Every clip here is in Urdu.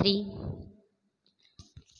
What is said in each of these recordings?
3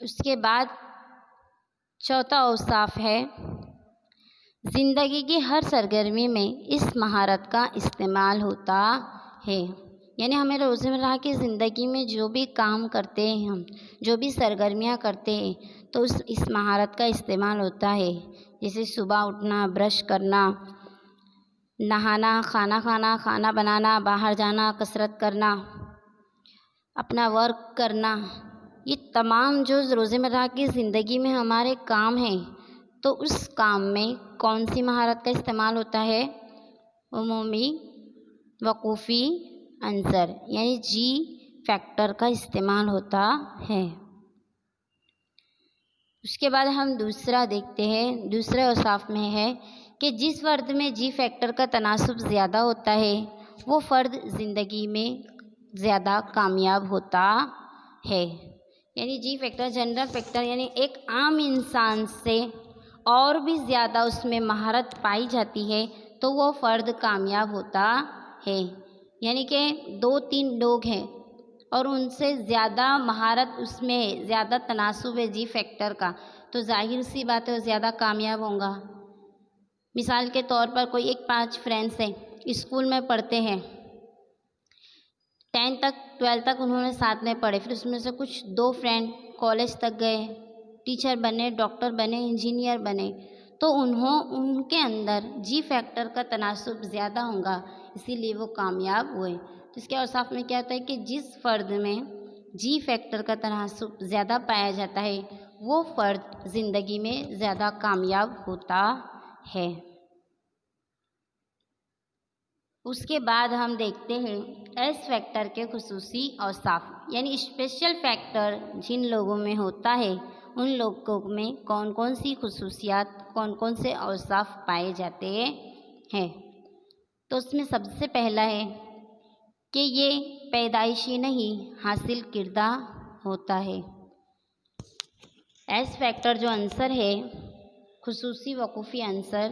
اس کے بعد چوتھا اوصاف ہے زندگی کی ہر سرگرمی میں اس مہارت کا استعمال ہوتا ہے، یعنی ہمیں روزمرہ کی زندگی میں جو بھی کام کرتے ہیں ہم، جو بھی سرگرمیاں کرتے ہیں تو اس مہارت کا استعمال ہوتا ہے، جیسے صبح اٹھنا، برش کرنا، نہانا، کھانا کھانا، کھانا بنانا، باہر جانا، کسرت کرنا، اپنا ورک کرنا، یہ تمام جو روزمرہ کی زندگی میں ہمارے کام ہیں تو اس کام میں کون سی مہارت کا استعمال ہوتا ہے؟ عمومی وقوفی عنصر یعنی جی فیکٹر کا استعمال ہوتا ہے۔ اس کے بعد ہم دوسرا دیکھتے ہیں، دوسرے اوصاف میں ہے کہ جس فرد میں جی فیکٹر کا تناسب زیادہ ہوتا ہے وہ فرد زندگی میں زیادہ کامیاب ہوتا ہے، یعنی جی فیکٹر جنرل فیکٹر یعنی ایک عام انسان سے اور بھی زیادہ اس میں مہارت پائی جاتی ہے تو وہ فرد کامیاب ہوتا ہے، یعنی کہ 2-3 لوگ ہیں اور ان سے زیادہ مہارت اس میں ہے، زیادہ تناسب ہے جی فیکٹر کا، تو ظاہر سی بات ہے وہ زیادہ کامیاب ہوں گا۔ مثال کے طور پر کوئی 5 فرینڈس ہیں، اسکول میں پڑھتے ہیں، 10 تک 12 تک انہوں نے ساتھ میں پڑھے، پھر اس میں سے کچھ 2 فرینڈ کالج تک گئے، ٹیچر بنے، ڈاکٹر بنے، انجینئر بنے، تو ان کے اندر جی فیکٹر کا تناسب زیادہ ہوگا، اسی لیے وہ کامیاب ہوئے۔ تو اس کے اوصاف میں کیا ہوتا ہے کہ جس فرد میں جی فیکٹر کا تناسب زیادہ پایا جاتا ہے وہ فرد زندگی میں زیادہ کامیاب ہوتا ہے۔ اس کے بعد ہم دیکھتے ہیں ایس فیکٹر کے خصوصی اوصاف، یعنی اسپیشل فیکٹر جن لوگوں میں ہوتا ہے ان لوگوں میں کون کون سی خصوصیات، کون کون سے اوصاف پائے جاتے ہیں۔ تو اس میں سب سے پہلا ہے کہ یہ پیدائشی نہیں حاصل کردہ ہوتا ہے۔ ایس فیکٹر جو عنصر ہے، خصوصی وقوفی عنصر،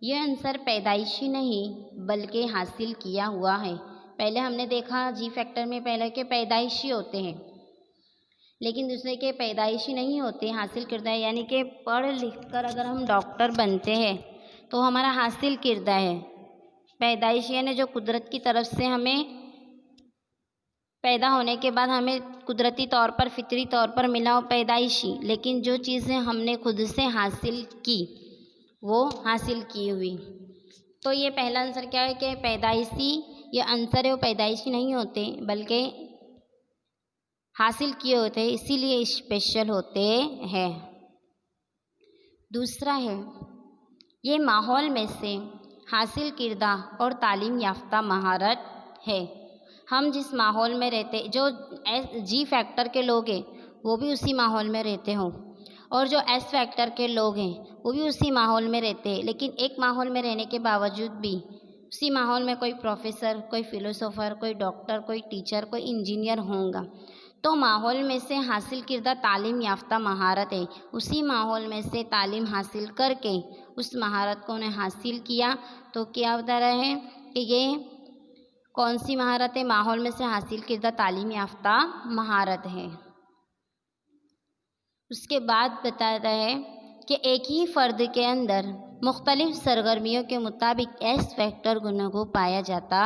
یہ عنصر پیدائشی نہیں بلکہ حاصل کیا ہوا ہے۔ پہلے ہم نے دیکھا جی فیکٹر میں پہلے کے پیدائشی ہوتے ہیں، لیکن دوسرے کے پیدائشی نہیں ہوتے، حاصل کردہ ہے، یعنی کہ پڑھ لکھ کر اگر ہم ڈاکٹر بنتے ہیں تو ہمارا حاصل کردہ ہے۔ پیدائشی یعنی جو قدرت کی طرف سے ہمیں پیدا ہونے کے بعد ہمیں قدرتی طور پر، فطری طور پر ملا وہ پیدائشی، لیکن جو چیزیں ہم نے خود سے حاصل کی وہ حاصل کی ہوئی۔ تو یہ پہلا عنصر کیا ہے کہ پیدائشی یہ عنصر ہے، وہ پیدائشی نہیں ہوتے بلکہ حاصل کیے ہوتے ہیں، اسی لیے اسپیشل ہوتے ہیں۔ دوسرا ہے یہ ماحول میں سے حاصل کردہ اور تعلیم یافتہ مہارت ہے۔ ہم جس ماحول میں رہتے، جو جی فیکٹر کے لوگ ہیں وہ بھی اسی ماحول میں رہتے ہوں، اور جو ایس فیکٹر کے لوگ ہیں وہ بھی اسی ماحول میں رہتے ہیں، لیکن ایک ماحول میں رہنے کے باوجود بھی اسی ماحول میں کوئی پروفیسر، کوئی فلسفر، کوئی ڈاکٹر، کوئی ٹیچر، کوئی انجینئر ہوں گا، تو ماحول میں سے حاصل کردہ تعلیم یافتہ مہارت ہے، اسی ماحول میں سے تعلیم حاصل کر کے اس مہارت کو انہیں حاصل کیا تو کیا بتا رہے ہیں کہ یہ کون سی مہارت ہے؟ ماحول میں سے حاصل کردہ تعلیم یافتہ مہارت ہے۔ اس کے بعد بتاتا ہے کہ ایک ہی فرد کے اندر مختلف سرگرمیوں کے مطابق ایس فیکٹر گنوں کو پایا جاتا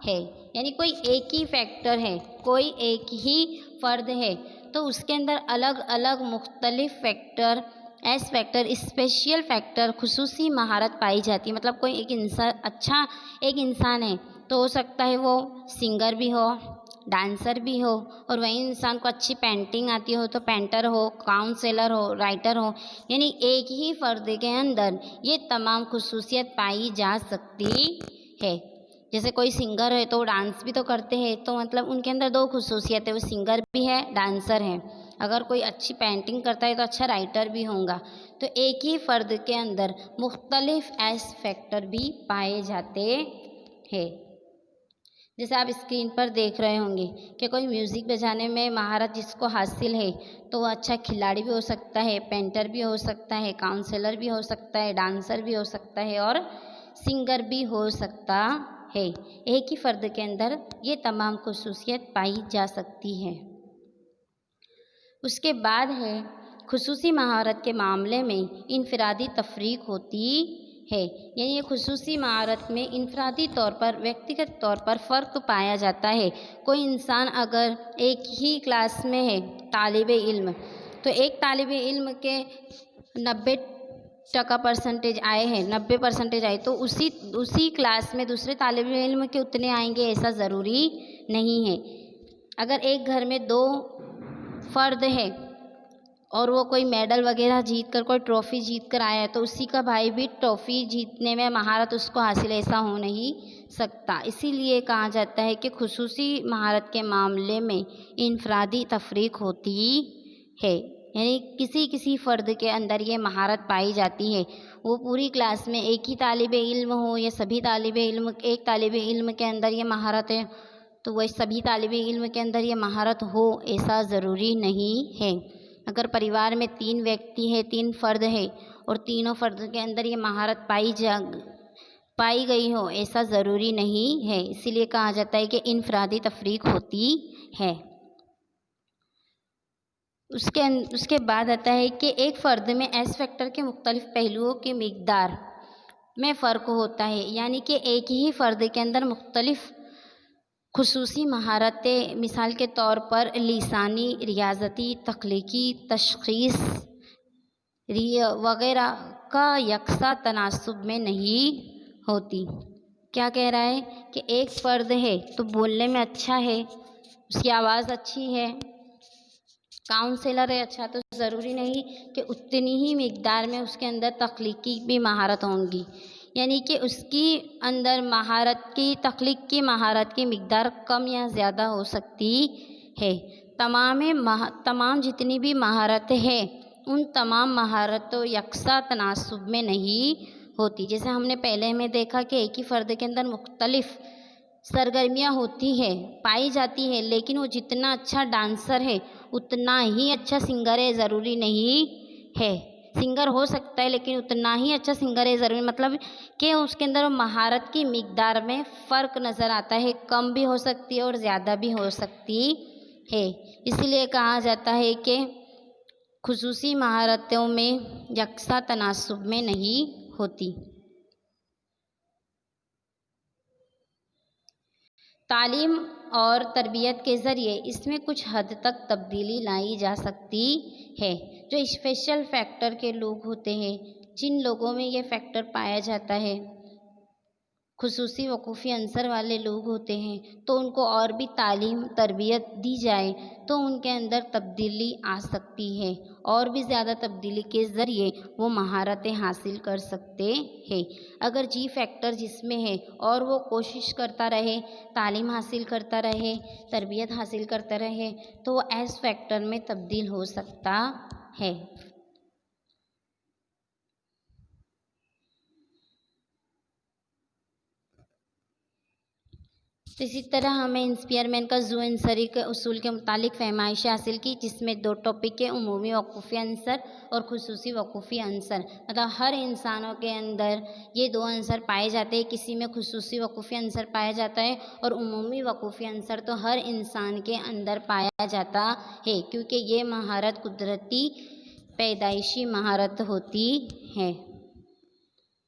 ہے، یعنی کوئی ایک ہی فیکٹر ہے، کوئی ایک ہی فرد ہے تو اس کے اندر الگ الگ مختلف factor, S factor, special factor, خصوصی مہارت پائی جاتی ہے۔ مطلب کوئی ایک انسان اچھا ایک انسان ہے تو ہو سکتا ہے وہ سنگر بھی ہو، ڈانسر بھی ہو، اور وہی انسان کو اچھی پینٹنگ آتی ہو تو پینٹر ہو، کاؤنسلر ہو، رائٹر ہو، یعنی ایک ہی فرد کے اندر یہ تمام خصوصیت پائی جا سکتی ہے۔ جیسے کوئی سنگر ہے تو وہ ڈانس بھی تو کرتے ہیں، تو مطلب ان کے اندر 2 خصوصیت ہے، وہ سنگر بھی ہے، ڈانسر ہے۔ اگر کوئی اچھی پینٹنگ کرتا ہے تو اچھا رائٹر بھی ہوگا۔ تو ایک ہی فرد کے اندر مختلف ایس فیکٹر بھی پائے جاتے ہیں۔ جیسے آپ اسکرین پر دیکھ رہے ہوں گے کہ کوئی میوزک بجانے میں مہارت جس کو حاصل ہے تو وہ اچھا کھلاڑی بھی ہو سکتا ہے، پینٹر بھی ہو سکتا ہے، کاؤنسلر بھی ہو سکتا ہے، ڈانسر بھی ہو سکتا ہے اور سنگر بھی ہو سکتا ہے۔ ایک ہی فرد کے اندر یہ تمام خصوصیت پائی جا سکتی ہے۔ اس کے بعد ہے خصوصی مہارت کے معاملے میں انفرادی تفریق ہوتی ہے، یعنی یہ خصوصی مہارت میں انفرادی طور پر ویکتیگت طور پر فرق پایا جاتا ہے۔ کوئی انسان اگر ایک ہی کلاس میں ہے طالب علم، تو ایک طالب علم کے 90% آئے ہیں، 90% آئے، تو اسی کلاس میں دوسرے طالب علم کے اتنے آئیں گے ایسا ضروری نہیں ہے۔ اگر ایک گھر میں 2 فرد ہے اور وہ کوئی میڈل وغیرہ جیت کر، کوئی ٹرافی جیت کر آیا ہے، تو اسی کا بھائی بھی ٹرافی جیتنے میں مہارت اس کو حاصل ایسا ہو نہیں سکتا۔ اسی لیے کہا جاتا ہے کہ خصوصی مہارت کے معاملے میں انفرادی تفریق ہوتی ہے، یعنی کسی فرد کے اندر یہ مہارت پائی جاتی ہے۔ وہ پوری کلاس میں ایک ہی طالب علم ہو یا سبھی طالب علم، ایک طالب علم کے اندر یہ مہارت ہے تو وہ سبھی طالب علم کے اندر یہ مہارت ہو ایسا ضروری نہیں ہے۔ اگر پریوار میں 3 ویکتی ہے، 3 فرد ہے اور تینوں فرد کے اندر یہ مہارت پائی گئی ہو ایسا ضروری نہیں ہے، اسی لیے کہا جاتا ہے کہ انفرادی تفریق ہوتی ہے۔ اس کے بعد آتا ہے کہ ایک فرد میں ایس فیکٹر کے مختلف پہلوؤں کی مقدار میں فرق ہوتا ہے، یعنی کہ ایک ہی فرد کے اندر مختلف خصوصی مہارتیں، مثال کے طور پر لسانی، ریاضتی، تخلیقی، تشخیص وغیرہ کا یکساں تناسب میں نہیں ہوتی۔ کیا کہہ رہا ہے کہ ایک فرد ہے تو بولنے میں اچھا ہے، اس کی آواز اچھی ہے، کاؤنسلر ہے اچھا، تو ضروری نہیں کہ اتنی ہی مقدار میں اس کے اندر تخلیقی بھی مہارت ہوں گی، یعنی کہ اس کی اندر تخلیق کی مہارت کی مقدار کم یا زیادہ ہو سکتی ہے۔ تمام جتنی بھی مہارتیں ہیں ان تمام مہارتوں یکساں تناسب میں نہیں ہوتی۔ جیسے ہم نے پہلے میں دیکھا کہ ایک ہی فرد کے اندر مختلف سرگرمیاں ہوتی ہے، پائی جاتی ہے، لیکن وہ جتنا اچھا ڈانسر ہے اتنا ہی اچھا سنگر ہے ضروری نہیں ہے۔ سنگر ہو سکتا ہے لیکن اتنا ہی اچھا سنگر ہے ضروری، مطلب کہ اس کے اندر مہارت کی مقدار میں فرق نظر آتا ہے، کم بھی ہو سکتی ہے اور زیادہ بھی ہو سکتی ہے۔ اسی لیے کہا جاتا ہے کہ خصوصی مہارتوں میں یکساں تناسب میں نہیں ہوتی۔ تعلیم اور تربیت کے ذریعے اس میں کچھ حد تک تبدیلی لائی جا سکتی ہے۔ جو اسپیشل فیکٹر کے لوگ ہوتے ہیں، جن لوگوں میں یہ فیکٹر پایا جاتا ہے، خصوصی وقوفی عنصر والے لوگ ہوتے ہیں، تو ان کو اور بھی تعلیم تربیت دی جائے تو ان کے اندر تبدیلی آ سکتی ہے، اور بھی زیادہ تبدیلی کے ذریعے وہ مہارتیں حاصل کر سکتے ہیں۔ اگر جی فیکٹر جس میں ہے اور وہ کوشش کرتا رہے، تعلیم حاصل کرتا رہے، تربیت حاصل کرتا رہے، تو وہ ایس فیکٹر میں تبدیل ہو سکتا ہے۔ اسی طرح ہمیں انسپیئرمین کا زو انصری کے اصول کے متعلق فہمائش حاصل کی، جس میں 2 ٹاپک کے عمومی وقوفی عنصر اور خصوصی وقوفی عنصر، مطلب ہر انسانوں کے اندر یہ 2 عنصر پائے جاتے ہیں، کسی میں خصوصی وقوفی عنصر پایا جاتا ہے اور عمومی وقوفی عنصر تو ہر انسان کے اندر پایا جاتا ہے، کیونکہ یہ مہارت قدرتی پیدائشی مہارت ہوتی ہے۔